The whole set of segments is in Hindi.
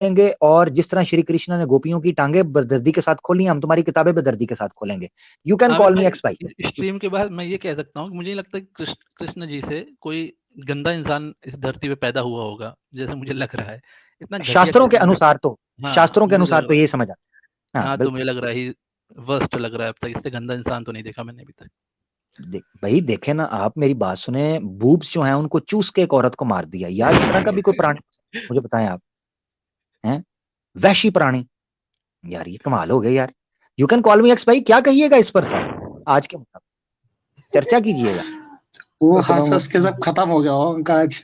खोलेंगे, और जिस तरह श्री कृष्ण ने गोपियों की टांगे बेदर्दी के साथ खोली, हम तुम्हारी किताबें बेदर्दी के साथ खोलेंगे। यू कैन आमिर कॉल मी भाई, एक्स भाई। इस स्ट्रीम के बाद मैं ये कह सकता हूँ कि मुझे नहीं लगता कि कृष्ण जी से कोई गंदा इंसान इस धरती पे पैदा हुआ होगा, जैसे मुझे लग रहा है। इतना घटिया शास्त्रों के किस्म का। अनुसार तो, हाँ, शास्त्रों के मुझे अनुसार लग तो रहा यही है। समझ आता। हाँ हाँ, तो बिल्कुल। मुझे लग रहा है ही वर्स्ट लग रहा है अब तक। इससे गंदा इंसान तो नहीं देखा मैंने अभी तक। भाई देखे ना आप, मेरी बात सुने, बूब्स जो हैं उनको चूस के एक औरत को मार दिया यार, इस तरह का भी कोई प्राणी मुझे बताएं आप, हैं? वैशी प्राणी। यार ये कमाल हो गया यार। You can call me X भाई, क्या कहिएगा इस पर सर? आज के मुताबिक चर्चा कीजिएगा। वो हंस अस्सलाम हंस के सब खत्म हो गया हो उनका आज।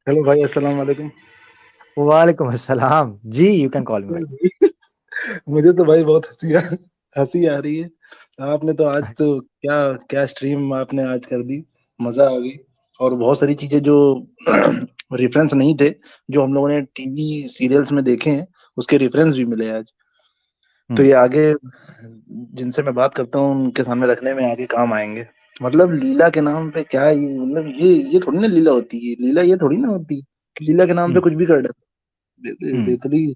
हेलो भाई, अस्सलाम वालेकुम। वालेकुम अस्सलाम जी, यू कैन कॉल मी भाई। मुझे तो भाई बहुत हंसी आ रही है। आपने तो आज तो क्या क्या स्ट्रीम आपने आज कर दी, मजा आ गई। और बहुत सारी चीजें जो रेफरेंस नहीं थे, जो हम लोगों ने टीवी सीरियल्स में देखे हैं, उसके रेफरेंस भी मिले आज। तो ये आगे जिनसे मैं बात करता हूँ उनके सामने रखने में आगे काम आएंगे। मतलब लीला के नाम पे क्या ये, मतलब ये थोड़ी ना लीला होती है, लीला ये थोड़ी ना होती कि लीला के नाम पे हम्म कुछ भी कर डाले। हम्म। बेतली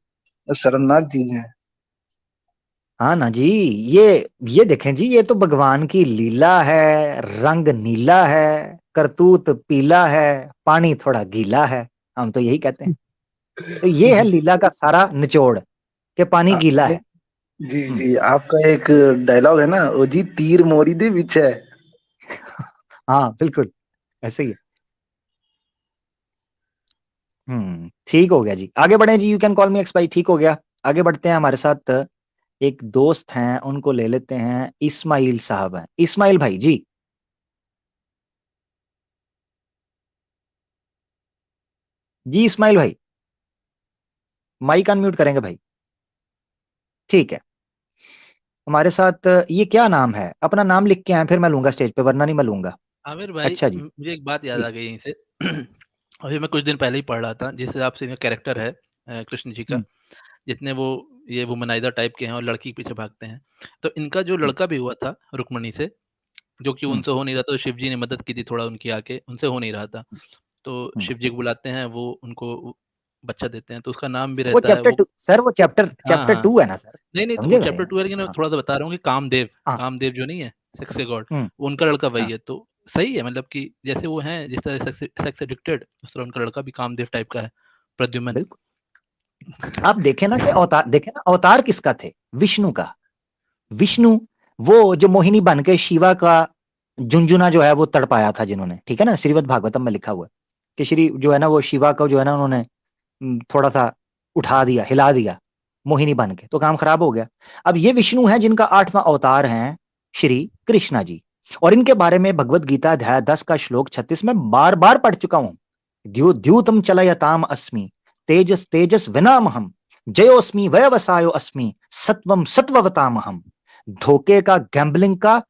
शर्मनाक चीजें हैं। हाँ ना जी, ये देखें जी, ये तो भगवान की लीला है। रंग नीला है, करतूत पीला है, पानी थोड़ा गीला है, हम तो यही कहते हैं। तो ये है लीला का सारा निचोड़, कि पानी गीला नहीं, है। जी हम्म। जी, आपका एक डायलॉग है ना, ओ जी तीर मोरी दे विच है। हाँ बिल्कुल, ऐसे ही है। ठीक हो गया जी, आगे बढ़े जी, you can call me X भाई, ठीक हो गया। आगे बढ़ते हैं, हमारे साथ एक दोस्त हैं, उनको ले लेते हैं, इस्माइल साहब हैं, इस्माइल भाई जी। जी इस्माइल भाई, माइक अनम्यूट करेंगे भाई। ठीक है। हमारे साथ ये क्या नाम है, अपना नाम लिख के आए, फिर मैं लूंगा स्टेज पे, वरना नहीं मैं लूंगा। आमिर भाई, अच्छा जी। मुझे एक बात याद जी। आ गई यहीं से। अभी मैं कुछ दिन पहले ही पढ़ रहा था, जिस हिसाब से इनका कैरेक्टर है कृष्ण जी का। हम्म जितने वो ये वुमनाइजर टाइप के हैं और लड़की के पीछे भागते हैं, तो इनका जो हम्म लड़का भी हुआ था रुक्मणी से, जो कि हम्म उनसे हो नहीं रहा था, तो शिव जी ने मदद की थी थोड़ा उनकी, आके उनसे हो नहीं रहा था। तो हम्म। शिव जी को बुलाते हैं, वो उनको बच्चा देते हैं, तो उसका नाम भी वो रहता है चैप्टर वो। टू सर, वो चैप्टर हाँ, चैप्टर हाँ। 2 है ना सर? नहीं, नहीं, तो वो समझे गए? चैप्टर 2 है, लेकिन मैं हाँ थोड़ा सा बता रहा हूँ कि कामदेव, हाँ। कामदेव जो नहीं है, सेक्स के गॉड, हम्म। वो उनका लड़का वही हाँ। है। तो सही है, मतलब कि जैसे वो हैं, जिस तरह सेक्स एडिक्टेड, उस तरह उनका लड़का भी कामदेव टाइप का है, प्रद्युम्न। बिल्कुल। आप देखें ना कि अवतार, देखें ना अवतार किसका थे? विष्णु का। विष्णु, वो जो मोहिनी बन के शिवा का झुंझुना जो है वो तड़पाया था जिन्होंने, ठीक है ना, श्रीमद् भागवतम में लिखा हुआ है कि श्री जो है ना वो शिवा का जो है ना उन्होंने थोड़ा सा उठा दिया, हिला दिया मोहिनी बन के, तो काम खराब हो गया। अब ये विष्णु है जिनका 8वां अवतार है श्री कृष्णा जी। और इनके बारे में भगवत गीता अध्याय 10 का श्लोक 36 में बार बार पढ़ चुका हूं। द्यूतम चलयताम अस्मि, तेजस तेजस विनामहम, जयोस्मि वयवसायो अस्मि, सत्वम सत्ववताम हम। धोखे का, गैम्बलिंग का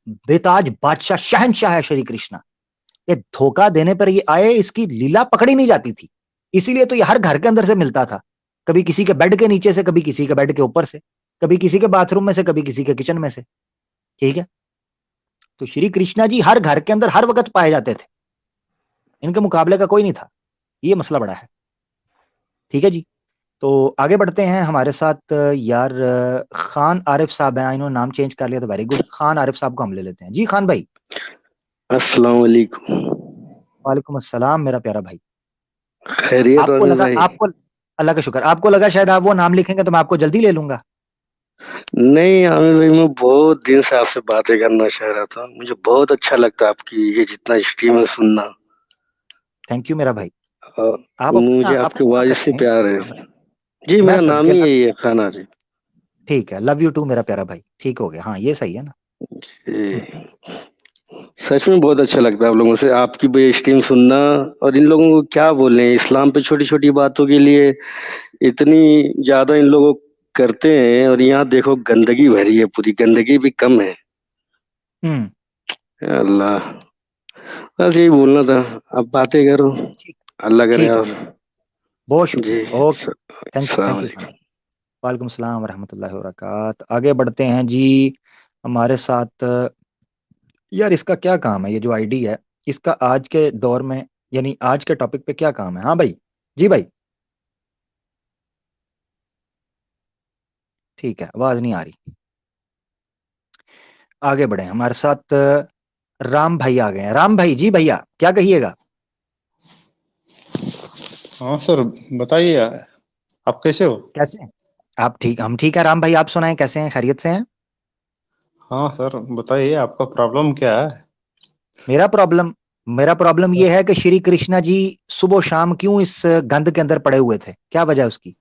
बेताज बादशाह, शहंशाह है श्री कृष्णा। ये धोखा देने पर ये आए, इसकी लीला पकड़ी नहीं जाती थी। इसीलिए तो ये हर घर के अंदर से मिलता था, कभी किसी के बेड के नीचे से, कभी किसी के बेड के ऊपर से, कभी किसी के बाथरूम में से, कभी किसी के किचन में से। ठीक है। तो श्री कृष्णा जी हर घर के अंदर हर वक्त पाए जाते थे, इनके मुकाबले का कोई नहीं था। ये मसला बड़ा है। ठीक है जी। तो आगे बढ़ते हैं, हमारे साथ यार खान आरिफ साहब हैं, इन्होंने नाम चेंज कर लिया तो वेरी गुड, खान आरिफ साहब को हम ले लेते हैं जी, खान भाई। अस्सलाम वालेकुम। वालेकुम अस्सलाम मेरा प्यारा भाई। खैरियत आपको आमिर लगा, भाई? आपको, अल्लाह का शुक्र, आपको लगा शायद आप वो नाम लिखेंगे तो मैं आपको जल्दी ले लूंगा। नहीं आमिर भाई, मैं बहुत दिन से आपसे बातें करना चाह रहा था। मुझे बहुत अच्छा लगता है आपकी ये जितना स्ट्रीम है सुनना। थैंक यू मेरा भाई। और आप अपना मुझे अपना आपकी नाम आवाज से रखें। प्यार है। जी, मैं मेरा नाम सदके ही लव, यही है, खाना जी। ठीक है, लव यू टू मेरा प्यारा भाई, ठीक हो गया, हाँ ये सही है ना। हम्म, जी, सच में बहुत अच्छा लगता है आप लोगों से आपकी भी स्ट्रीम सुनना। और इन लोगों को क्या बोले, इस्लाम पे छोटी छोटी बातों के लिए इतनी ज्यादा इन लोगों करते हैं, और यहाँ देखो गंदगी भरी है, पूरी गंदगी भी कम है। हम्म, अल्लाह, बस यही बोलना था। अब बातें करो, ठीक, अल्लाह करे। ठीक है और जी, बहुत जी, शुक्रिया, ओके। थैंक यू, सलाम थैंक यू खान। वालेकुम। वालेकुम सलाम वरहमतुल्लाहि वबरकात। आगे बढ़ते हैं जी, हमारे साथ यार इसका क्या काम है, ये जो आईडी है इसका आज के दौर में, यानी आज के टॉपिक पे क्या काम है? हाँ भाई। जी भाई, ठीक है, आवाज नहीं आ रही। आगे बढ़े, हमारे साथ राम भाई आ गए हैं। राम भाई जी, भैया क्या कहिएगा? हाँ सर, बताइए आप कैसे हो? कैसे हैं आप? ठीक, हम ठीक है राम भाई, आप सुनाएं, कैसे हैं, खैरियत से हैं? हाँ सर, बताइए आपका प्रॉब्लम क्या है? मेरा प्रॉब्लम मेरा प्रॉब्लम ये है कि श्री कृष्णा जी सुबह शाम क्यों इस गंद के अंदर पड़े हुए थे, क्या वजह उसकी?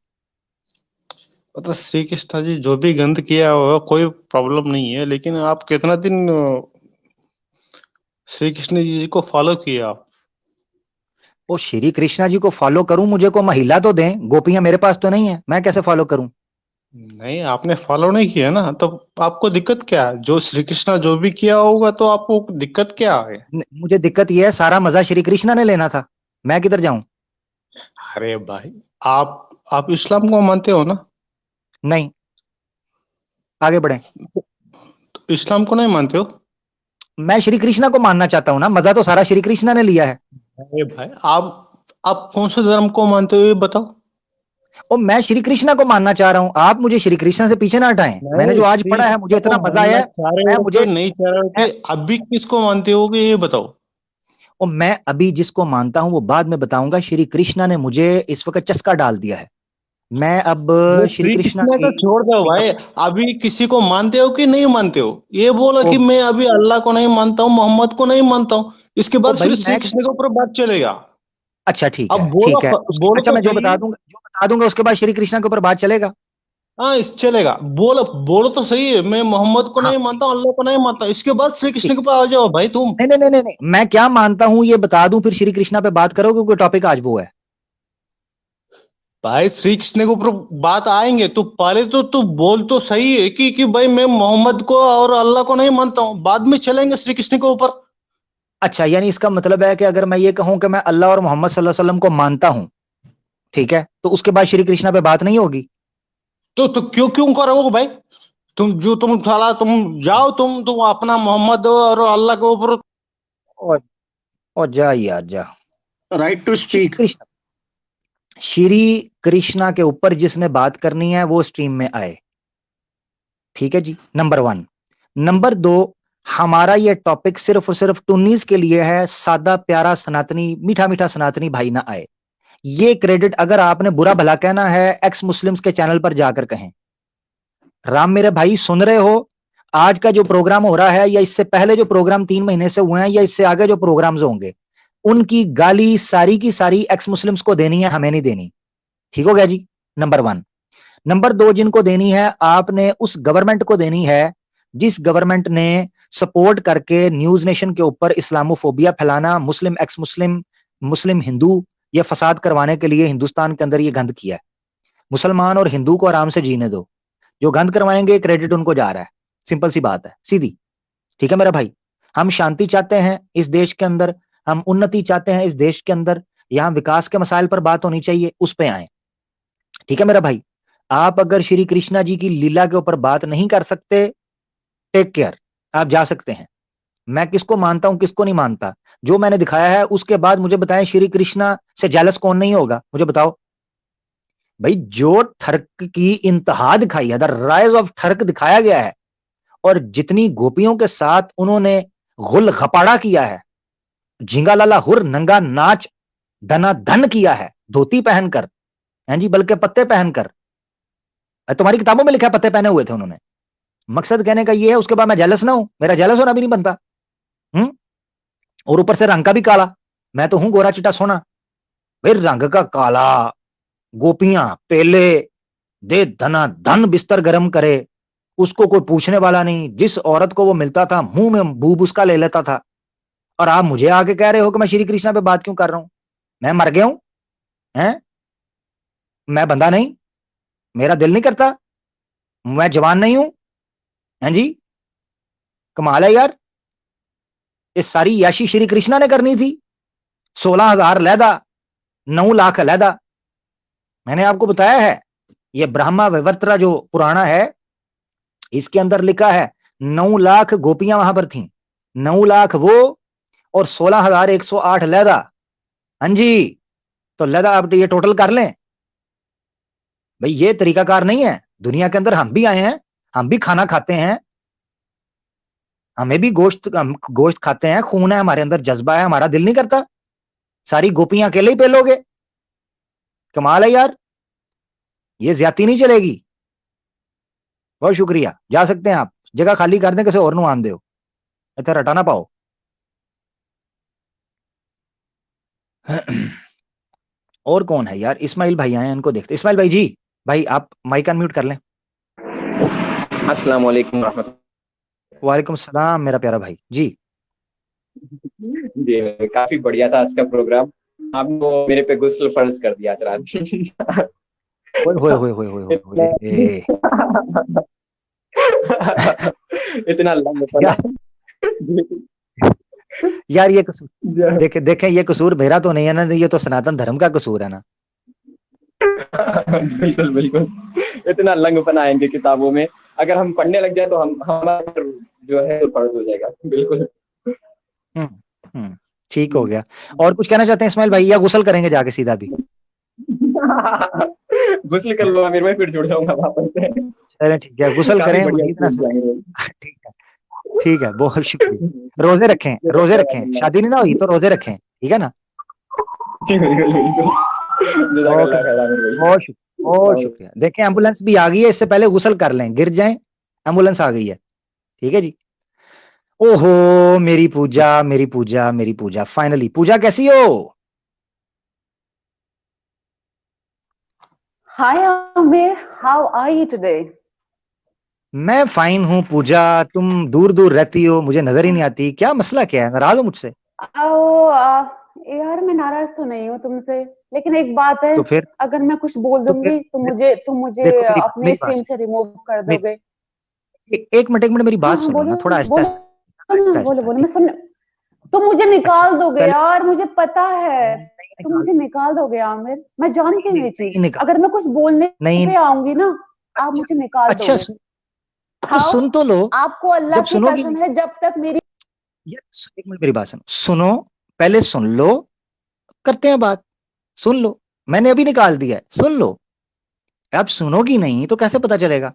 पता, श्री कृष्ण जी जो भी गंद किया हो कोई प्रॉब्लम नहीं है, लेकिन आप कितना दिन श्री कृष्ण जी को फॉलो किए आप? वो श्री कृष्णा जी को फॉलो करूं, मुझे को महिला तो दें, गोपियां मेरे पास तो नहीं है, मैं कैसे फॉलो करूं? नहीं, आपने फॉलो नहीं किया ना, तो आपको दिक्कत क्या है? जो श्री कृष्ण जो भी किया होगा तो आपको दिक्कत क्या है? मुझे दिक्कत यह है, सारा मजा श्री कृष्णा ने लेना था, मैं किधर जाऊं? अरे भाई, आप इस्लाम को मानते हो ना? नहीं, आगे बढ़े। तो इस्लाम को नहीं मानते हो? मैं श्री कृष्णा को मानना चाहता हूं ना, मजा तो सारा श्री कृष्णा ने लिया है। अरे भाई, आप कौन से धर्म को मानते हो ये बताओ? और मैं श्री कृष्णा को मानना चाह रहा हूं, आप मुझे श्री कृष्णा से पीछे ना हटाएं। मैंने नहीं, जो आज श्री पढ़ा है मुझे कृष्ण को इतना मजा आया मानना है। चाह रहे मैं हो मुझे कि नहीं चाह रहे हो मैं, कि अभी किसको मानते हो कि ये बताओ? और मैं अभी जिसको मानता हूं वो बाद में बताऊंगा। श्री कृष्णा ने मुझे इस वक्त चस्का डाल दिया है। मैं अब वो श्री श्री कृष्णा कृष्ण की का छोड़ दो भाई। अभी किसी को मानते हो कि नहीं मानते हो? ये बोलो ओ, कि मैं अभी अल्लाह को नहीं मानता हूँ, मोहम्मद को नहीं मानता हूँ। इसके ओ बाद फिर भाई श्री कृष्ण के ऊपर बात चलेगा। अच्छा ठीक अब है, बोलो, ठीक है, बोलो अच्छा तो मैं सही। जो बता दूंगा उसके बाद श्री कृष्णा के ऊपर बात चलेगा। हाँ, इस चलेगा। बोलो, बोलो तो सही है, मैं मोहम्मद को हाँ नहीं मानता हूँ, अल्लाह को नहीं मानता हूँ। इसके बाद श्री कृष्ण ठीक, के पास आ जाओ भाई तुम। नहीं नहीं नहीं नहीं नहीं, मैं क्या मानता हूं ये बता दूं, फिर श्री कृष्णा पे बात करोगे, क्योंकि टॉपिक आज वो है। भाई श्री कृष्ण के ऊपर बात आएंगे तो पहले तो तू बोल तो सही है कि भाई मैं मोहम्मद को और अल्लाह को नहीं मानता हूँ, बाद में चलेंगे श्री कृष्ण के ऊपर। अच्छा, यानी इसका मतलब है कि अगर मैं ये कहूं कि मैं अल्लाह और मोहम्मद सल्लल्लाहु अलैहि वसल्लम को मानता हूं, ठीक है, तो उसके बाद श्री कृष्णा पे बात नहीं होगी? तो क्यों क्यों करोगे भाई? तुम साला तुम जाओ, तुम अपना मोहम्मद और अल्लाह के ऊपर। और और जा यार जा। Right to free speech. Krishna Shri Krishna के ऊपर जिसने बात करनी है वो स्ट्रीम में आए, ठीक है जी, नंबर 1। नंबर 2, हमारा ये टॉपिक सिर्फ और सिर्फ टुन्नीस के लिए है, सादा प्यारा सनातनी मीठा मीठा सनातनी भाई ना आए। ये क्रेडिट अगर आपने बुरा भला कहना है एक्स मुस्लिम्स के चैनल पर जाकर कहें। राम मेरे भाई सुन रहे हो, आज का जो प्रोग्राम हो रहा है या इससे पहले जो प्रोग्राम 3 महीने से हुए हैं या इससे आगे जो प्रोग्राम्स होंगे, उनकी गाली सारी की सारी एक्स मुस्लिम्स को देनी है, हमें नहीं देनी। ठीक हो गया जी, नंबर 1। नंबर 2, जिनको देनी है आपने उस गवर्नमेंट को देनी है जिस गवर्नमेंट ने सपोर्ट करके न्यूज नेशन के ऊपर इस्लामोफोबिया फैलाना, मुस्लिम एक्स मुस्लिम, मुस्लिम हिंदू, ये फसाद करवाने के लिए हिंदुस्तान के अंदर ये गंद किया है। मुसलमान और हिंदू को आराम से जीने दो, जो गंद करवाएंगे क्रेडिट उनको जा रहा है। सिंपल सी बात है, सीधी। ठीक है मेरा भाई, हम शांति चाहते हैं इस देश के अंदर, हम उन्नति चाहते हैं इस देश के अंदर, यहां विकास के मसाइल पर बात होनी चाहिए, उस पे आए। ठीक है मेरा भाई, आप अगर श्री कृष्णा जी की लीला के ऊपर बात नहीं कर सकते, टेक केयर, आप जा सकते हैं। मैं किसको मानता हूं किसको नहीं मानता, जो मैंने दिखाया है उसके बाद मुझे बताएं, श्री कृष्णा से जेलस कौन नहीं होगा, मुझे बताओ भाई। जो ठर्क की इंतहा दिखाई है, द राइज ऑफ ठर्क दिखाया गया है, और जितनी गोपियों के साथ उन्होंने गुल खपाड़ा किया है, झिंगा लाला हुर नंगा नाच धना धन किया है, धोती पहनकर, हैं जी, बल्कि पत्ते पहनकर। तुम्हारी किताबों में लिखा है पत्ते पहने हुए थे उन्होंने। मकसद कहने का ये है, उसके बाद मैं जेलस ना हूं, मेरा जेलस होना भी नहीं बनता। हम्म और ऊपर से रंग का भी काला, मैं तो हूं गोरा चिट्टा सोना, भाई रंग का काला, गोपियां पेले, दे धना धन बिस्तर गर्म करे, उसको कोई पूछने वाला नहीं, जिस औरत को वो मिलता था मुंह में बूब उसका ले लेता था। और आप मुझे आके कह रहे हो कि मैं श्री कृष्णा पे बात क्यों कर रहा हूं? मैं मर गया हूं? हैं? मैं बंदा नहीं? मेरा दिल नहीं करता? मैं जवान नहीं हूं? हैं जी, कमाल है यार। ये सारी याशी श्री कृष्णा ने करनी थी। 16,000 लैदा, 9 लाख लैदा। मैंने आपको बताया है, ये ब्रह्मा विवर्तरा जो पुराना है, इसके अंदर लिखा है 9 लाख गोपियां वहां पर थी, 9 लाख वो और 16,108 लैदा। हाँ जी, तो लदा आप ये टोटल कर लें भाई, ये तरीकाकार नहीं है। दुनिया के अंदर हम भी आए हैं, हम भी खाना खाते हैं, हमें भी हम गोश्त खाते हैं, खून है हमारे अंदर, जज्बा है, हमारा दिल नहीं करता सारी गोपियां अकेले ही पेलोगे? कमाल है यार, ये ज्यादती नहीं चलेगी। बहुत शुक्रिया, जा सकते हैं आप, जगह खाली कर दें, किसी और नु आन दो, इतना रटा ना पाओ। और कौन है यार? इस्माइल भाई आए हैं, इनको देखते। इस्माइल भाई जी, भाई आप माइक अनम्यूट कर लें। अस्सलाम वालेकुम रहमतुल्लाह। वालेकुम सलाम मेरा प्यारा भाई जी। जी काफी बढ़िया था आज का प्रोग्राम। आपको मेरे पे गुस्ल फर्ज कर दिया आज रात। होए होए होए होए होए होए। इतना लंबा यार ये कसूर देखे देखे, ये कसूर मेरा तो नहीं है ना, ये तो सनातन धर्म का कसूर है ना। बिल्कुल बिल्कुल, इतना लंग बनाएंगे किताबों में, अगर हम पढ़ने लग जाए तो हमारा जो है फर्ज हो जाएगा। बिल्कुल ठीक हो गया। और कुछ कहना चाहते हैं इस्माइल भाई, या गुस्ल करेंगे जाके सीधा भी? गुस्ल कर लो आमिर भाई, फिर जुड़ जाऊंगा वापस से। चले ठीक है, गुस्ल करें। ठीक है, बहुत शुक्रिया। रोजे रखें, रोजे रखें, शादी नहीं ना हुई तो रोजे रखें, ठीक है ना? बहुत शुक्रिया। देखें एम्बुलेंस भी आ गई है, इससे पहले गुस्ल कर लें, गिर जाएं, एम्बुलेंस आ गई है, ठीक है जी। ओहो मेरी पूजा, मेरी पूजा, मेरी पूजा, फाइनली। पूजा कैसी हो? Hi Amir, how are you today? मैं फाइन हूँ पूजा, तुम दूर दूर रहती हो, मुझे नजर ही नहीं आती, क्या मसला, क्या है? नाराज हो मुझसे? यार मैं नाराज तो नहीं हूँ तुमसे, लेकिन एक बात है, तो फिर अगर मैं कुछ बोल दूंगी तो मुझे देखो अपने स्ट्रीम से रिमूव कर दोगे। एक मिनट मेरी बात सुनो ना, थोड़ा आहिस्ता बोलो मैं सुन। तुम मुझे निकाल दोगे यार, मुझे पता है तुम मुझे निकाल दोगे आमिर, मैं जानती हूँ ये चीज। अगर मैं कुछ बोलने पे आऊंगी ना, आप मुझे निकाल दोगे। तो सुन तो लो, आपको अल्लाह की कसम है, जब तक मेरी एक मिनट मेरी बात सुनो, पहले सुन लो, करते हैं बात। सुन लो, मैंने अभी निकाल दिया है, सुन लो। अब सुनोगी नहीं तो कैसे पता चलेगा?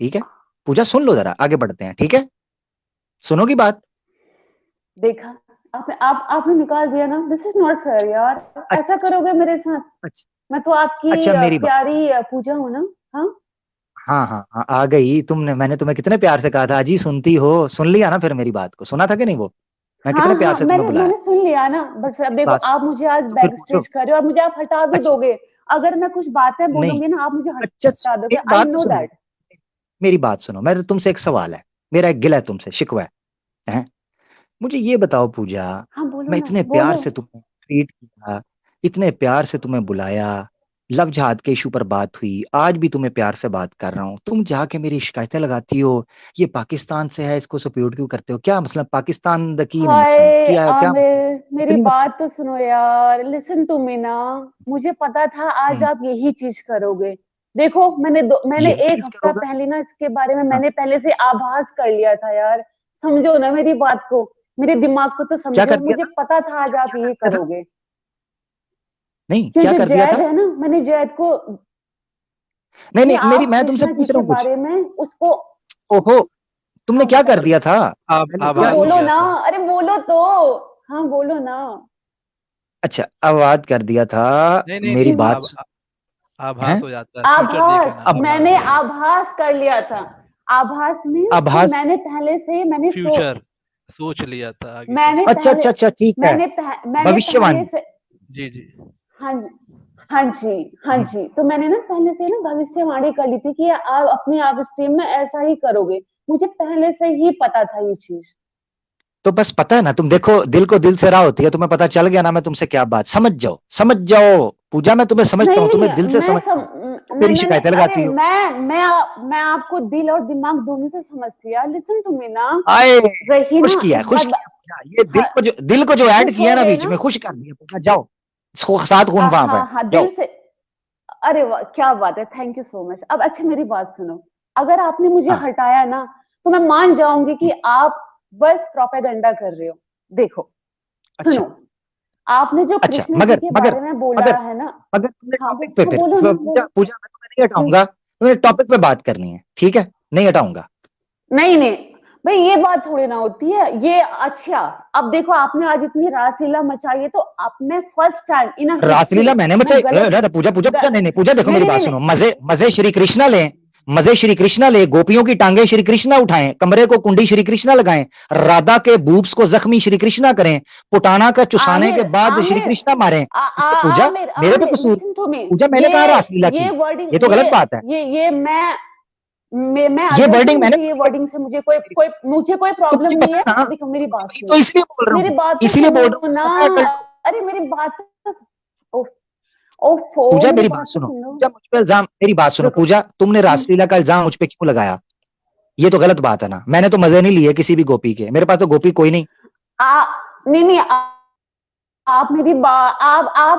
ठीक है पूजा, सुन लो जरा, आगे बढ़ते हैं, ठीक है? सुनोगी बात? देखा आपने निकाल दिया ना, दिस इज नॉट फेयर यार। ऐसा करोगे मेरे साथ? मैं तो आपकी प्यारी पूजा हूँ ना। हाँ, आ गई तुमने। मैंने तुम्हें कितने प्यार से कहा था, अजी सुनती हो? सुन लिया ना फिर मेरी बात को? सुना था कि नहीं वो? मैं कितने प्यार से तुम्हें बुलाया। मैंने सुन लिया ना, बट अब देखो आप मुझे आज बैक स्टेज कर रहे हो और मुझे आप हटा भी दोगे। अगर मैं कुछ बातें बोलूंगी ना, आप मुझे हटा दोगे। I know that. मेरी बात सुनो, मेरे तुमसे एक सवाल है, मेरा एक गिला है तुमसे, शिकवा है। मुझे ये बताओ पूजा, मैं इतने प्यार से तुम्हें ट्रीट किया, इतने प्यार से तुम्हें बुलाया, लव जहाद के इशू पर बात हुई, आज भी तुम्हें प्यार से बात कर रहा हूँ, तुम जाके मेरी शिकायतें लगाती हो, ये पाकिस्तान से है, इसको सपोर्ट क्यों करते हो? क्या मतलब पाकिस्तान की क्या? मेरी बात तो सुनो यार, लिसन टू मी ना। मुझे पता था आज आप यही चीज करोगे। देखो मैंने एक हफ्ता पहले ना इसके बारे में मैंने पहले से आभास कर लिया था यार। समझो ना मेरी बात को, मेरे दिमाग को तो समझो। मुझे पता था आज आप यही करोगे। नहीं क्या कर दिया था? है ना, मैंने जैद को नहीं मैं तुमसे पूछ रहा हूँ बारे में उसको। ओहो तुमने क्या कर दिया था? बोलो ना, अरे बोलो तो। हाँ बोलो ना। अच्छा आवाज कर दिया था। मेरी बात आभास हो जाता है। आभास, मैंने आभास कर लिया था। आभास में मैंने पहले से फ्यूचर सोच लिया था आगे। मैंने अच्छा ठीक है, भविष्यवाणी। जी हाँ जी। तो मैंने ना पहले से ना भविष्यवाणी कर ली थी कि आप अपनी आप स्ट्रीम में ऐसा ही करोगे। मुझे पहले से ही पता था ये चीज। तो बस पता है ना, तुम देखो दिल को दिल से राह होती है, तुम्हें पता चल गया ना मैं तुमसे क्या बात। समझ जाओ पूजा, मैं तुम्हें समझता हूँ, तुम्हें दिल से मेरी शिकायतें लगाती हो। मैं आपको दिल और दिमाग दोनों से समझती यार। लिसन टू मी ना। खुश किया ये दिल को जो ऐड किया ना बीच में, खुश कर दिया। जाओ साथ खून वहां पे दिल से। अरे वाह क्या बात है, थैंक यू सो मच। अब अच्छा मेरी बात सुनो, अगर आपने मुझे हटाया ना तो मैं मान जाऊंगी कि आप बस प्रोपेगेंडा कर रहे हो। देखो सुनो, आपने जो अच्छा, कृष्ण जी के बारे में बोला है ना, मगर तुमने हाँ टॉपिक पे फिर बोलो ना, पूजा पूजा मैं तुम्हें नहीं हटाऊंगा, तुम्हें टॉपिक पे बात करनी है, ठीक है, नहीं हटाऊंगा। नहीं नहीं भाई, ये बात थोड़ी ना होती है ये। अच्छा, अब देखो आपने आज इतनी रासलीला मचाई है, तो आपने फर्स्ट टाइम इन रासलीला मैंने मचाई? पूजा पूजा पूजा नहीं नहीं पूजा, देखो मेरी बात सुनो, मजे मजे श्री कृष्णा लें, मजे श्री कृष्णा ले, गोपियों की टांगे श्री कृष्णा उठाएं, कमरे को कुंडी श्री कृष्णा लगाएं, राधा के बूब्स को जख्मी श्री कृष्णा करें, पुटाना का चुसाने के बाद श्री कृष्णा मारें। पूजा मेरे पे कसूर? पूजा मैंने कहा रासलीला की? ये तो गलत बात है। ये मैं ये वर्डिंग मैंने, ये वर्डिंग से मुझे कोई प्रॉब्लम नहीं है। देखो मेरी बात तो इसलिए बोल रहा हूँ, मेरी बात इसलिए बोल रहा हूँ। अरे मेरी बात पूजा मेरी बात सुनो, पूजा मुझ पे इल्जाम, मेरी बात सुनो पूजा, तुमने रासलीला का इल्जाम मुझ पे क्यों लगाया? ये तो गलत बात है ना, मैंने तो मजे नहीं लिए किसी भी गोपी के, मेरे पास तो गोपी कोई नहीं। नहीं आप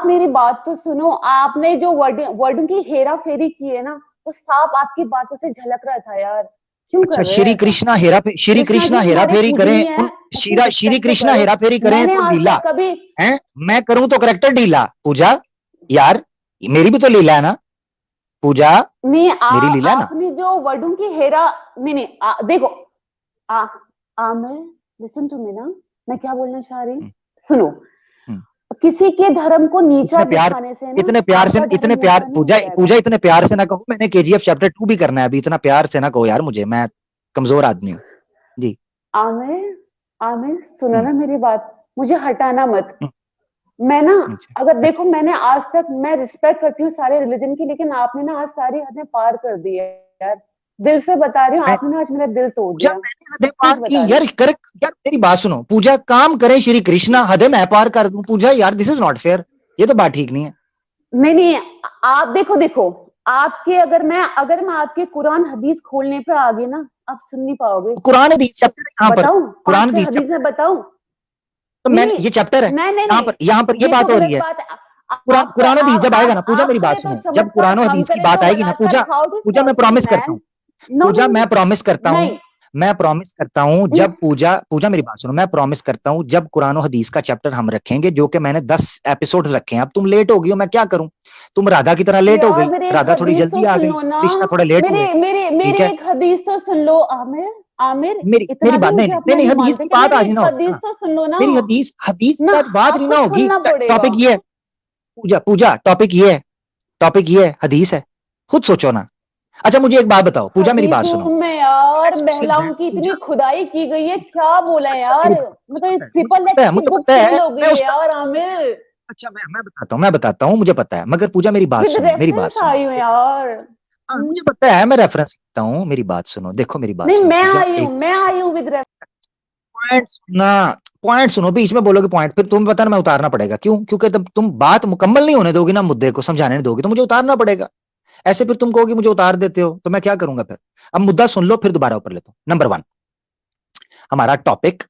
मेरी बात तो सुनो। आपने जो वर्डिंग की हेरा फेरी की है ना, वो साफ आपकी बातों से झलक रहा था यार। क्यों कर रहे हैं? श्री कृष्णा हेरा फेरी करें, श्री कृष्णा हेरा फेरी करें तो लीला है, मैं करूं तो करेक्टर ढीला। पूजा यार, मेरी भी तो लीला है ना पूजा, नहीं मेरी लीला ना। आपने जो वर्डों की हेरा, नहीं देखो लिसन टू मी ना, मैं क्या बोलना चाह रही हूँ, सुनो। किसी के धर्म को नीचा दिखाने से ना, इतने प्यार पूजा इतने प्यार से ना कहो, मैंने KGF चैप्टर 2 भी करना है अभी, इतना प्यार से ना कहो यार मुझे, मैं कमजोर आदमी हूँ जी। आमिर सुनो ना मेरी बात, मुझे हटाना मत। मैं ना, अगर देखो मैंने आज तक, मैं रिस्पेक्ट करती हूँ सारे रिलीजन की, लेकिन आपने ना आज सारी हदें पार कर दी है यार, दिल से बता रही हूँ, आपने आज मेरा दिल तोड़ दिया। हदें पार की यार, यार मेरी बात सुनो पूजा, काम करें श्री कृष्णा, हदें मैं पार कर दूं पूजा, यार दिस इज नॉट फेयर, ये तो बात ठीक नहीं है। नहीं आप देखो आपके, अगर मैं आपके कुरान हदीस खोलने पे आ गई ना, आप सुन नहीं पाओगे। कुरान हदीस चैप्टर यहाँ पर, कुरान हदीस में बताऊं तो मैंने, ये चैप्टर है यहाँ पर ये बात हो रही है। कुरान हदीस जब आएगा ना पूजा, मेरी बात सुनो, जब कुरान हदीस की बात आएगी ना पूजा मैं प्रॉमिस करता हूँ, पूजा मैं प्रॉमिस करता हूँ जब पूजा मेरी बात सुनो, मैं प्रॉमिस करता हूँ जब कुरान और हदीस का चैप्टर हम रखेंगे, जो कि मैंने 10 एपिसोड्स रखे हैं। अब तुम लेट हो गई हो, मैं क्या करूं, तुम राधा की तरह लेट हो गई, राधा थोड़ी जल्दी आ गई, कृष्णा थोड़ा लेट हो गए। मेरी एक हदीस तो सुन लो आमिर, मेरी बात नहीं हदीस की बात आज ना, हदीस तो सुन लो ना, मेरी हदीस की बात नहीं ना होगी। टॉपिक ये है पूजा, टॉपिक ये है, हदीस है, खुद सोचो ना। अच्छा मुझे एक बात बताओ पूजा, मेरी बात सुनो, में यार महिलाओं की इतनी खुदाई की गई है, क्या बोला यार, मतलब ट्रिपल एक्स की बुक फेल हो गई है यार आमिर। अच्छा मैं बताता हूँ, मुझे पता है, मगर पूजा मेरी बात सुनो, आई हूँ यार, मुझे पता है, मैं रेफरेंस लिखता हूँ, मेरी बात सुनो, देखो मेरी बात नहीं, सुनो, मैं आई हूँ विद पॉइंट सुनो, बीच में बोलोगे पॉइंट, फिर तुम्हें पता ना मैं उतारना पड़ेगा, क्यों? क्योंकि तब तुम बात मुकम्मल नहीं होने दोगी ना, मुद्दे को समझाने नहीं दोगी, तो मुझे उतारना पड़ेगा। ऐसे फिर तुम कहोगे मुझे उतार देते हो, तो मैं क्या करूंगा फिर? अब मुद्दा सुन लो, फिर दोबारा ऊपर लेता हूं। नंबर 1, हमारा टॉपिक,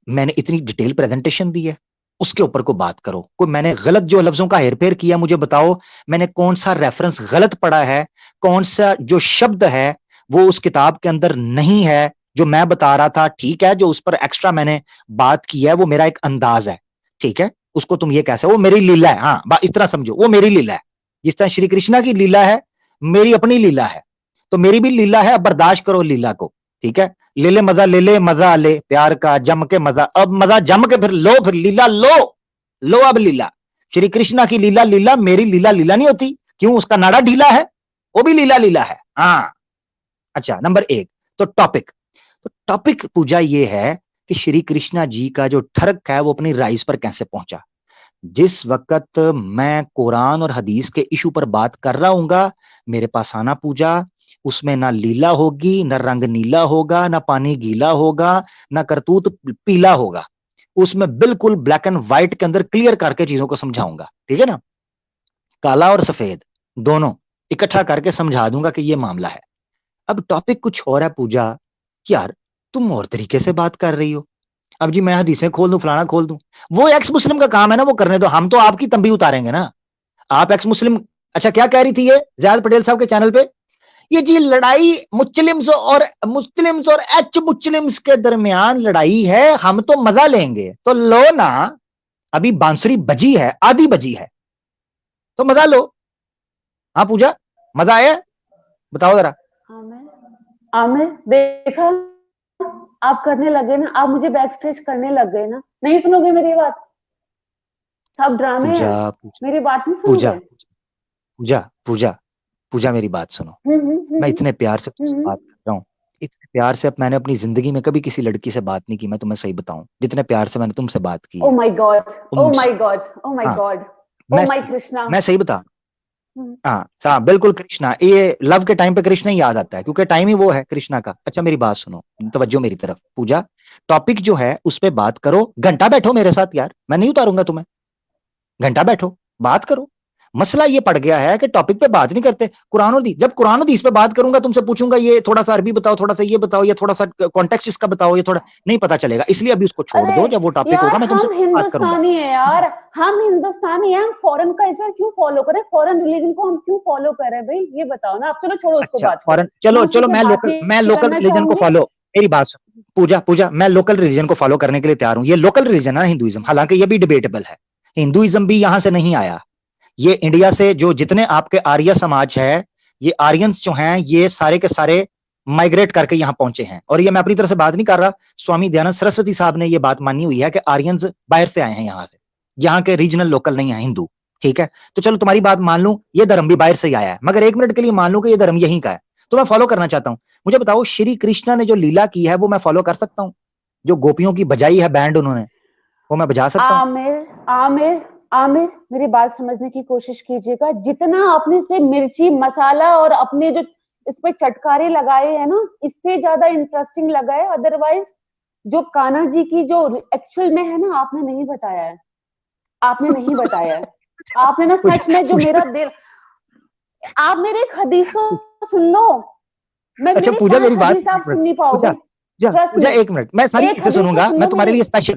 मैंने इतनी डिटेल प्रेजेंटेशन दी है, उसके ऊपर को बात करो। कोई मैंने गलत जो लफ्जों का हेरफेर किया, मुझे बताओ मैंने कौन सा रेफरेंस गलत पढ़ा है, कौन सा जो शब्द है वो उस किताब के अंदर नहीं है, जो मैं बता रहा था, ठीक है, जो उस पर एक्स्ट्रा मैंने बात की है, वो मेरा एक अंदाज है, ठीक है, उसको तुम ये कैसे, वो मेरी लीला है, हाँ इस तरह समझो, वो मेरी लीला है, जिस तरह श्री कृष्णा की लीला है, मेरी अपनी लीला है, तो मेरी भी लीला है, अब बर्दाश्त करो लीला को, ठीक है, ले ले मजा ले प्यार का जम के मजा, अब मजा जम के फिर लो, फिर लीला लो अब लीला, श्री कृष्णा की लीला, मेरी लीला नहीं होती, क्यों? उसका नाड़ा ढीला है, वो भी लीला है। हाँ अच्छा, नंबर 1, तो टॉपिक पूजा ये है कि श्री कृष्णा जी का जो ठरक है वो अपनी राइज पर कैसे पहुंचा। जिस वक्त मैं कुरान और हदीस के इशू पर बात कर रहा हूंगा, मेरे पास आना पूजा, उसमें ना लीला होगी, ना रंग नीला होगा, ना पानी गीला होगा, ना करतूत पीला होगा, उसमें बिल्कुल ब्लैक एंड व्हाइट के अंदर क्लियर करके चीजों को समझाऊंगा, ठीक है ना, काला और सफेद दोनों इकट्ठा करके समझा दूंगा कि ये मामला है। अब टॉपिक कुछ और है पूजा, यार तुम और तरीके से बात कर रही हो, अब जी मैं हदीसें खोल दूं, फलाना खोल दूं, वो एक्स मुस्लिम का काम है ना, वो करने दो, हम तो आपकी तंबी उतारेंगे ना, आप एक्स मुस्लिम। अच्छा क्या कह रही थी ये ज़ियाद पटेल साहब के चैनल पे, ये जी लड़ाई मुस्लिम्स और एच मुस्लिम्स के दरमियान लड़ाई है, हम तो मजा लेंगे, तो लो ना, अभी बांसुरी बजी है, आधी बजी है, तो मजा लो। हाँ पूजा, मजा आया? बताओ जरा। आमिर देखा, आप करने लगे ना, आप मुझे बैक स्टेज करने लग गए ना, नहीं सुनोगे मेरी बात? सब ड्रामे हैं, मेरी बात नहीं पूजा सुनोगे? पूजा पूजा पूजा मेरी बात सुनो। मैं इतने प्यार से तुमसे बात कर रहा हूँ, इतने प्यार से मैंने अपनी जिंदगी में कभी किसी लड़की से बात नहीं की। मैं तुम्हें सही बताऊं, जितने प्यार से मैंने तुमसे बात की है। Oh my God, oh my God, oh my हाँ, गॉड, ओ माय कृष्णा। मैं सही बता, हाँ बिल्कुल कृष्णा, ये लव के टाइम पे कृष्णा ही याद आता है, क्योंकि टाइम ही वो है कृष्णा का। अच्छा मेरी बात सुनो, तवज्जो मेरी तरफ। पूजा, टॉपिक जो है उस पे बात करो, घंटा बैठो मेरे साथ यार, मैं नहीं उतारूंगा तुम्हें। घंटा बैठो, बात करो। मसला ये पड़ गया है कि टॉपिक पे बात नहीं करते। कुरान और हदीस, जब कुरान और हदीस पे बात करूंगा, तुमसे पूछूंगा ये थोड़ा सा अरबी बताओ, थोड़ा सा ये बताओ, ये थोड़ा सा कॉन्टेक्स्ट इसका बताओ, ये थोड़ा नहीं पता चलेगा। इसलिए अभी उसको छोड़ दो, जब वो टॉपिक होगा मैं तुमसे बात करूंगा। हिंदुस्तानी है यार, हम हिंदुस्तानी हैं, हम फॉरेन कल्चर क्यों फॉलो करें, फॉरेन रिलीजन को हम क्यों फॉलो करें भाई, ये बताओ ना आप। चलो छोड़ो उसको, अच्छा, बात फॉरेन, चलो मैं लोकल रिलीजन को फॉलो, मेरी बात सुन पूजा, मैं लोकल रिलीजन को फॉलो करने के लिए तैयार हूं। ये लोकल रिलीजन है हिंदुइज्म, हालांकि ये भी डिबेटेबल है। हिंदुइज्म भी यहां से नहीं आया, ये इंडिया से जो जितने आपके आर्य समाज है, ये आर्यंस जो हैं, ये सारे के सारे माइग्रेट करके यहां पहुंचे हैं। और ये मैं अपनी तरफ से बात नहीं कर रहा, स्वामी दयानंद सरस्वती साहब ने ये बात मानी हुई है कि आर्यंस बाहर से आए हैं, यहां से, यहाँ के रीजनल लोकल नहीं है हिंदू। ठीक है, तो चलो तुम्हारी बात मान लूं, ये धर्म भी बाहर से ही आया है, मगर एक मिनट के लिए मान लूं कि ये धर्म यहीं का है, तो मैं फॉलो करना चाहता हूं। मुझे बताओ, श्री कृष्णा ने जो लीला की है वो मैं फॉलो कर सकता हूं? जो गोपियों की बजाई है बैंड उन्होंने, वो मैं बजा सकता हूं? आमिर मेरी बात समझने की कोशिश कीजिएगा। जितना आपने इसमें मिर्ची मसाला और अपने जो इस पे चटकारे लगाए हैं ना, इससे ज्यादा इंटरेस्टिंग लगा है। अदरवाइज जो कान्हा जी की जो एक्चुअल में है ना, आपने नहीं बताया है, आपने नहीं बताया है। आपने ना सच में जो मेरा दिल, आप मेरे एक हदीस को सुन लो। मैं अच्छा पूजा मेरी बात आप सुन नहीं पाओगे। पूजा एक मिनट, मैं सारी चीजें सुनूंगा, मैं तुम्हारे लिए स्पेशल,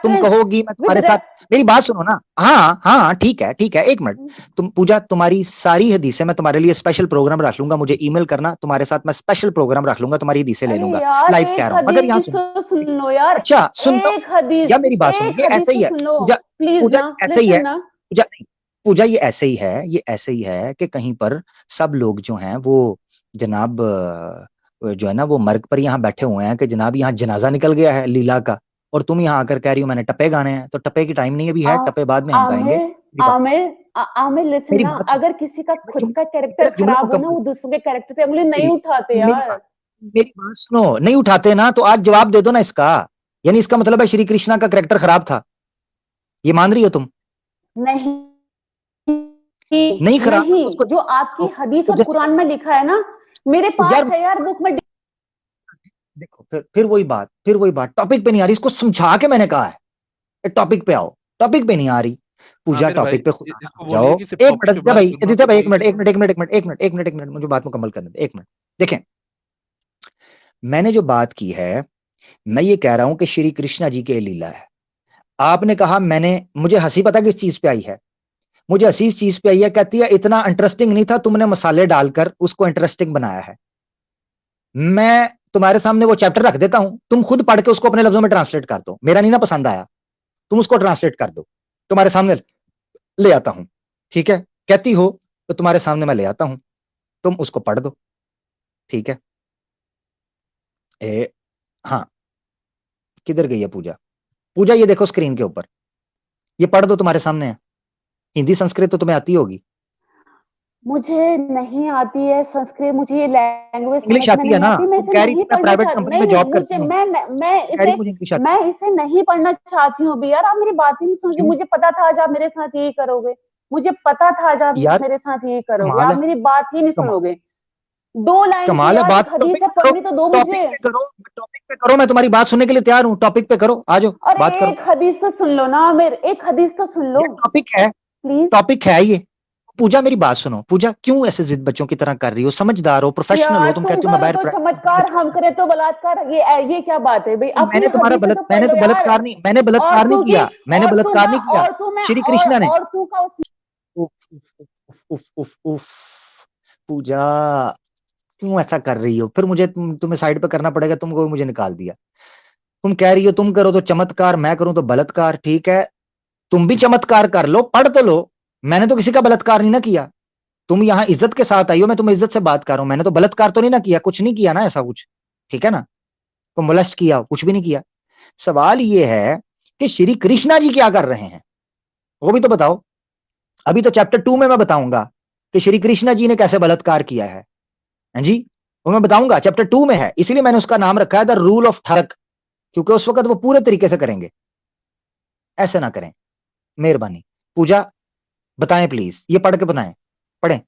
तुम कहोगी मैं तुम्हारे साथ, मेरी बात सुनो ना। हाँ ठीक है, एक मिनट। तुम पूजा, तुम्हारी सारी हदीसें मैं तुम्हारे लिए स्पेशल प्रोग्राम रख लूंगा, मुझे ईमेल करना, तुम्हारे साथ मैं स्पेशल प्रोग्राम रख लूंगा, तुम्हारी हदीसें ले लूंगा, लाइव कह रहा हूँ। मगर यहाँ सुन लो यार, अच्छा सुन या मेरी बात सुनो, ये ऐसे ही है पूजा, ऐसे ही है पूजा, ये ऐसे ही है कि कहीं पर सब लोग जो हैं वो जनाब जो है ना वो मर्ग पर यहाँ बैठे हुए हैं कि जनाब यहाँ जनाजा निकल गया है लीला का, और तुम यहाँ आकर कह रही हो मैंने टप्पे गाने हैं। तो टप्पे की टाइम नहीं अभी है, टप्पे बाद में हम गाएंगे। आमिर लिसन ना, अगर किसी का खुद का कैरेक्टर खराब हो ना, वो दूसरों के कैरेक्टर पे उंगली नहीं उठाते यार। मेरी बात सुनो, नहीं उठाते ना तो आज जवाब दे दो ना इसका। यानी इसका मतलब है श्री कृष्णा का कैरेक्टर खराब था, ये मान रही हो तुम? नहीं खराब, नहीं, जो आपकी हदीस और कुरान में लिखा है ना, मेरे पास है यार बुक में। देखो फिर वही बात टॉपिक पे नहीं आ रही। इसको समझा के मैंने कहा है टॉपिक पे आओ, टॉपिक पे नहीं आ रही पूजा, टॉपिक पे जाओ। एक मिनट भाई, एक मिनट मुझे बात मुकम्मल करने दे, एक मिनट। देखें, मैंने जो बात की है, मैं ये कह रहा हूं कि श्री कृष्णा जी की लीला है। आपने कहा मुझे हंसी पता किस चीज पे आई है? मुझे हंसी इस चीज पे आई है, कहती है इतना इंटरेस्टिंग नहीं था, तुमने मसाले डालकर उसको इंटरेस्टिंग बनाया है। मैं तुम्हारे सामने वो चैप्टर रख देता हूं, तुम खुद पढ़ के उसको अपने लफ्जों में ट्रांसलेट कर दो। मेरा नहीं ना पसंद आया, तुम उसको ट्रांसलेट कर दो, तुम्हारे सामने ले आता हूं। ठीक है, कहती हो तो तुम्हारे सामने मैं ले आता हूं, तुम उसको पढ़ दो। ठीक है, हाँ किधर गई है पूजा, ये देखो स्क्रीन के ऊपर, ये पढ़ दो, तुम्हारे सामने है। हिंदी संस्कृत तो तुम्हें आती होगी। मुझे नहीं आती है संस्कृत, मुझे ये लैंग्वेज इंग्लिश आती है ना? मैं प्राइवेट कंपनी में जॉब करती हूं, मैं इसे नहीं पढ़ना चाहती हूँ यार। आप मेरी बात ही नहीं समझे। मुझे पता था आज आप मेरे साथ यही करोगे, मुझे पता था आज आप मेरे साथ यही करोगे। आप मेरी बात ही नहीं सुनोगे। 2 लाइन कमाल है, बात हदीस पढ़नी तो दो मुझे। टॉपिक पे करो, मैं तुम्हारी बात सुनने के लिए तैयार हूँ। टॉपिक पे करो, आ जाओ बात करो। एक हदीस तो सुन लो ना, मेरे एक हदीस तो सुन लो। टॉपिक है प्लीज, टॉपिक है ये। पूजा मेरी बात सुनो, पूजा क्यों ऐसे जिद बच्चों की तरह कर रही हो? समझदार हो, प्रोफेशनल हो, तुम कहते हो मैं बाहर तो चमत्कार, हम करे तो बलात्कार। ये क्या बात है भाई? मैंने तो बलात्कार नहीं, मैंने बलात्कार नहीं किया, श्री कृष्णा ने। और तू का पूजा क्यों ऐसा कर रही हो? फिर मुझे तुम्हें साइड पे करना पड़ेगा, मुझे निकाल दिया। तुम कह रही हो तुम करो तो चमत्कार, मैं करूं तो बलात्कार। ठीक है, तुम भी चमत्कार कर लो, पढ़ तो लो। मैंने तो किसी का बलात्कार नहीं ना किया, तुम यहाँ इज्जत के साथ आई हो, मैं तुम्हें इज्जत से बात कर रहा हूं। मैंने तो बलात्कार तो नहीं ना किया, कुछ नहीं किया ना ऐसा कुछ, ठीक है ना, को मोलेस्ट किया, कुछ भी नहीं किया। सवाल ये है कि श्री कृष्णा जी क्या कर रहे हैं, वो भी तो बताओ। अभी तो चैप्टर 2 में मैं बताऊंगा कि श्री कृष्णा जी ने कैसे बलात्कार किया है, हाँ जी, वो मैं बताऊंगा, चैप्टर 2 में है। इसीलिए मैंने उसका नाम रखा है द रूल ऑफ थरक, क्योंकि उस वक्त वो पूरे तरीके से करेंगे, ऐसे ना करें, मेहरबानी। पूजा बताएं प्लीज, ये पढ़ के बताएं, पढ़ें।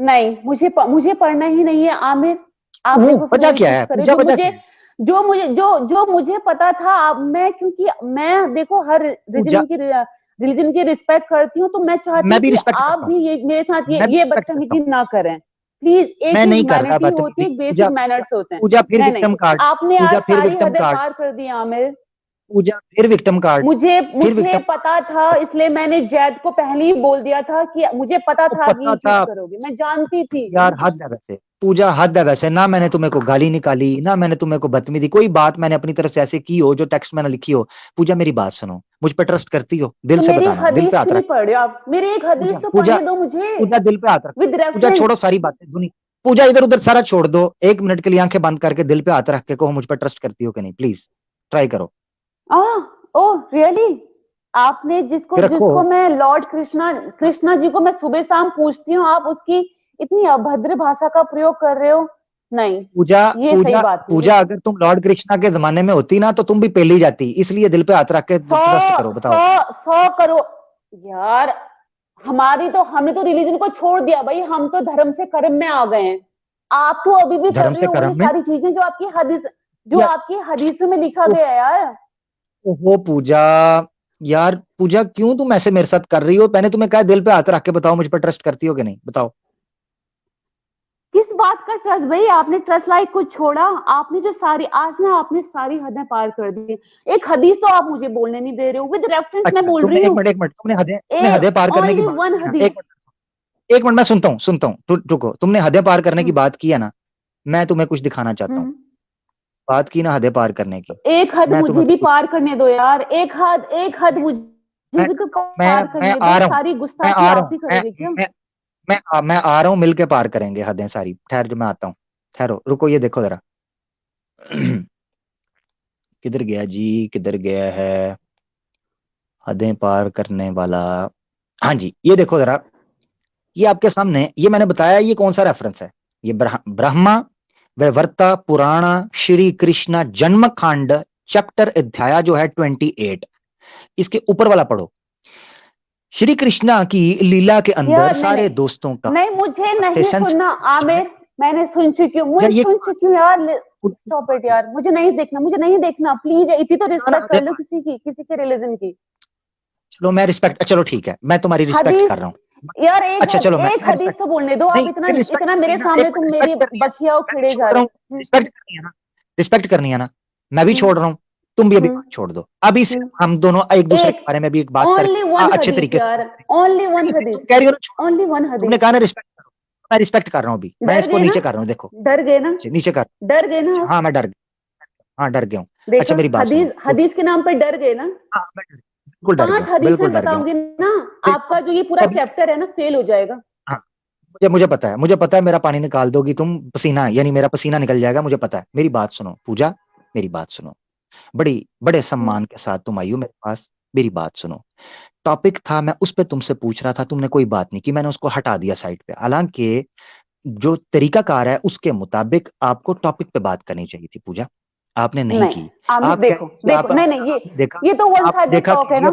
नहीं, मुझे पढ़ना ही नहीं है आमिर। आप देखो वजह क्या है करे, पूजा, वजह क्या है? जो मुझे पता था। अब मैं, क्योंकि मैं देखो हर रिलीजन की रिस्पेक्ट करती हूँ, तो मैं चाहती मैं हूँ भी कि रिस्पेक्ट आप करता भी हूँ, ये मेरे साथ मैं भी ये रिस्पेक्ट करता बदतमीजी हूँ। ना करें प्लीज। एक मैं नहीं कर रहा ह्यूमैनिटी होती है, बदतमीजी। बेसिक पूजा मैनर्स होते हैं। पूजा फिर नहीं विक्टिम नहीं, कार्ड, आपने पूजा आज फिर सारी विक्टिम हदें कार्ड, पार कर दी आमिर। पूजा फिर विक्टिम कार्ड, मुझे फिर विक्टिम। पता था, इसलिए मैंने जैद को पहले ही बोल दिया था कि मुझे पता था आप पता ये चीज था करोगे, मैं जानती थी। यार, हद है वैसे पूजा, हद है वैसे। ना मैंने तुम्हें को गाली निकाली, ना मैंने तुम्हें को बदतमीजी, कोई बात मैंने अपनी तरफ से ऐसे की हो जो टेक्स्ट मैंने लिखी हो। पूजा मेरी बात सुनो, मुझ पे ट्रस्ट करती हो, दिल तो से मेरी बताना, दिल हदीस पे हाथ क्यों नहीं रख। पढ़ रहे हो आप? मेरी एक हदीस तो पूजा पढ़ने दो मुझे पूजा दिल पे हाथ रख। With Puja reference. छोड़ो सारी बातें दुनिया, पूजा इधर उधर सारा छोड़ दो, 1 मिनट के लिए आंखें बंद करके दिल पे हाथ रख के कहो मुझ पे ट्रस्ट करती हो कि नहीं, प्लीज ट्राई करो। Oh really? आपने जिसको फिर रखो। जिसको मैं लॉर्ड कृष्णा जी को मैं सुबह शाम पूछती हूँ, आप उसकी इतनी अभद्र भाषा का प्रयोग कर रहे हो? नहीं, पूजा ये सही पूजा बात नहीं। पूजा अगर तुम लॉर्ड कृष्णा के जमाने में होती ना तो तुम भी पेली जाती, इसलिए दिल पे हाथ रख के ट्रस्ट करो। बताओ। 100 करो यार। हमने तो रिलीजन को छोड़ दिया भाई, हम तो धर्म से कर्म में आ गए हैं। आप तो अभी भी कर धर्म रहे से हो वही कर्म में सारी चीजें जो यार, आपकी हदीसों में लिखा गया है यार। वो पूजा, यार पूजा क्यों तुम ऐसे मेरे साथ कर रही हो? मैंने तुम्हें कहा दिल पे हाथ रख के बताओ मुझ पर ट्रस्ट करती हो कि नहीं, बताओ। किस बात का ट्रस्ट भाई? आपने ट्रस्ट लाइक को छोड़ा। आपने आपने सारी हदें पार कर दी। एक हदीस तो आप मुझे बोलने नहीं दे रहे हो, विद रेफरेंस अच्छा, मैं बोल तुमने रही हूँ। एक मिनट तुमने हदें पार करने की ओनली बात वन की ना, हदीस। एक मिनट मैं सुनता हूँ, रुको। तुमने हदें पार करने की बात की है ना, मैं तुम्हें कुछ दिखाना चाहता हूँ। बात की ना हदें पार करने की, एक हद मैं मुझे तुम्हें भी पार करने दो यार। एक हद मुझे मैं भी तो मैं पार मैं करने आ दो। रहा हूँ, सारी मैं गुस्ताखी आ रहा आप ही हूँ, करोगे क्या? मैं आ रहा हूँ, मिलके पार करेंगे हदें सारी। ठहर जो मैं आता हूँ, ठहरो, रुको, ये देखो जरा। किधर गया जी, किधर गया है हदें पार करने वाला? हाँ जी, ये देखो जरा, ये आपके सामने, ये मैंने बताया, ये कौन सा रेफरेंस है? ये ब्रह्मा वैवर्ता पुराण श्री कृष्ण जन्म कांड चैप्टर अध्याय जो है 28, इसके ऊपर वाला पढ़ो। श्री कृष्णा की लीला के अंदर सारे दोस्तों का नहीं, मुझे नहीं सुनना आमिर। मैंने सुन चुकी हूँ, यार। स्टॉप इट यार, मुझे नहीं देखना प्लीज। इतनी तो रिस्पेक्ट कर लो किसी के रिलीजन की। चलो मैं रिस्पेक्ट, चलो ठीक है, मैं तुम्हारी रिस्पेक्ट कर रहा हूँ यार। अच्छा चलो, मैं एक हदीस तो बोलने दो। आप इतना मेरे सामने तुम मेरी बखिया खिड़े जा रहे हो। रिस्पेक्ट करनी है ना, रिस्पेक्ट करनी है ना। मैं भी छोड़ रहा हूँ, तुम भी अभी छोड़ दो। अभी से हम दोनों एक दूसरे के बारे में भी एक बात करें अच्छे तरीके से। ओनली वन हदीस, कह रही हो ओनली वन हदीस। तुमने कहा ना रिस्पेक्ट करो, मैं रिस्पेक्ट कर रहा हूँ अभी, मैं इसको नीचे कर रहा हूँ, देखो डर गए ना? नीचे कर, डर गए ना? हाँ मैं डर गया, हाँ डर गया हूँ। अच्छा मेरी बात हदीस के नाम पर डर गए ना? हाँ बिल्कुल डर 5 गया, हदीसें बिल्कुल डर गया बताऊंगी ना, आपका जो ये पूरा चैप्टर है ना फेल हो जाएगा। हाँ मुझे पता है मेरा पानी निकाल दोगी तुम, पसीना, यानी मेरा पसीना निकल जाएगा, मुझे पता है। मेरी बात सुनो पूजा, मेरी बात सुनो, बड़े सम्मान के साथ तुम आई हो मेरे पास, मेरी बात सुनो। टॉपिक था, मैं उस पे तुमसे पूछ रहा था, तुमने कोई बात नहीं की, मैंने उसको हटा दिया साइड पे। हालांकि जो तरीकाकार है उसके मुताबिक आपको टॉपिक पे बात करनी चाहिए थी पूजा, आपने नहीं की। आप देखो नहीं, ये तो वन साइडेड टॉक है ना।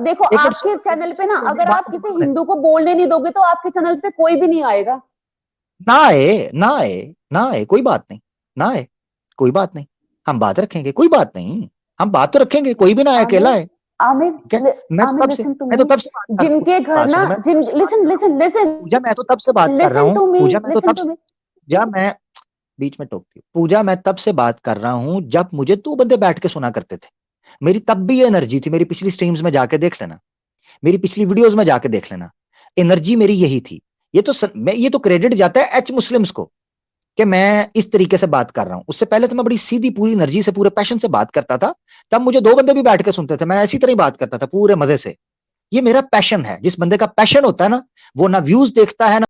देखो आपके चैनल पे ना, अगर आप किसी हिंदू को बोलने नहीं दोगे तो आपके चैनल पे कोई भी नहीं आएगा। ना आए कोई बात नहीं, ना आए कोई बात नहीं, हम बात रखेंगे, कोई बात नहीं, हम बात तो रखेंगे, कोई भी ना आए, अकेला है। आमिर मैं तो तब से जिनके घर ना, लिसन पूजा, मैं तो तब से बात कर रहा हूँ पूजा, मैं तो तब से, पूजा मैं बीच में टोकती हूँ पूजा, मैं तब से बात कर रहा हूँ जब मुझे 2 बंदे बैठ के सुना करते थे। मेरी तब भी ये एनर्जी थी, मेरी पिछली स्ट्रीम्स में जाके देख लेना, मेरी पिछली वीडियोस में जाके देख लेना, एनर्जी मेरी यही थी। ये तो क्रेडिट जाता है एच मुस्लिम्स को कि मैं इस तरीके से बात कर रहा हूं। उससे पहले तो मैं बड़ी सीधी पूरी एनर्जी से पूरे पैशन से बात करता था, तब मुझे 2 बंदे भी बैठ के सुनते थे, मैं ऐसी तरह ही बात करता था पूरे मजे से। ये मेरा पैशन है। जिस बंदे का पैशन होता है ना, वो ना व्यूज देखता है ना